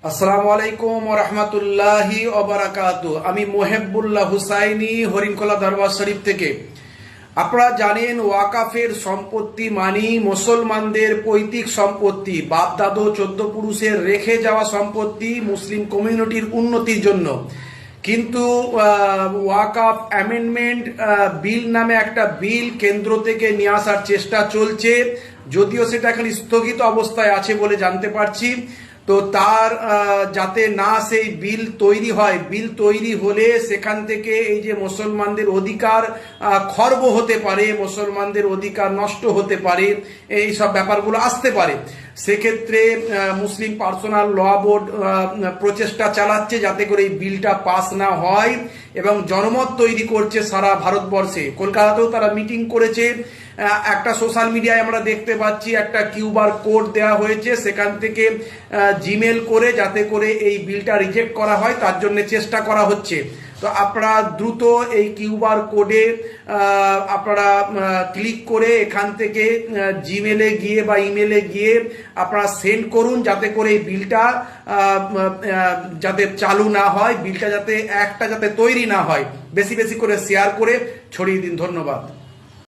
আসসালামু আলাইকুম ওয়া রাহমাতুল্লাহি ওয়া বারাকাতুহু। আমি মোহেব্বুল্লাহ হুসাইনি হরিণখোলা দরবার শরীফ থেকে। আপনারা জানেন ওয়াকাফের সম্পত্তি মানি মুসলমানদের পৈতৃক সম্পত্তি, বাপ দাদু 14 পুরুষের রেখে যাওয়া সম্পত্তি মুসলিম কমিউনিটির উন্নতির জন্য। কিন্তু ওয়াকাফ অ্যামেন্ডমেন্ট বিল নামে একটা বিল কেন্দ্র থেকে নিয়ে আসার চেষ্টা চলছে, যদিও সেটা এখন স্থগিত অবস্থায় আছে বলে জানতে পারছি। তো তার যাতে না সেই বিল তৈরি হয়, বিল তৈরি হলে সেখান থেকে এই যে মুসলমানদের অধিকার খর্ব হতে পারে, মুসলমানদের অধিকার নষ্ট হতে পারে, এই সব ব্যাপারগুলো আসতে পারে। সেক্ষেত্রে মুসলিম পার্সোনাল ল বোর্ড প্রচেষ্টা চালাচ্ছে যাতে করে এই বিলটা পাস না হয় এবং জনমত তৈরি করছে সারা ভারতবর্ষে। কলকাতাতেও তারা মিটিং করেছে। একটা সোশ্যাল মিডিয়ায় আমরা দেখতে পাচ্ছি একটা কিউআর কোড দেওয়া হয়েছে, সেখান থেকে জিমেল করে যাতে করে এই বিলটা রিজেক্ট করা হয় তার জন্য চেষ্টা করা হচ্ছে। তো আপনারা দ্রুত এই কিউআর কোডে আপনারা ক্লিক করে এখান থেকে জিমেলে গিয়ে বা ইমেলে গিয়ে আপনারা সেন্ড করুন যাতে করে এই বিলটা যাতে চালু না হয়, বিলটা যাতে তৈরি না হয়। বেশি বেশি করে শেয়ার করে ছড়িয়ে দিন। ধন্যবাদ।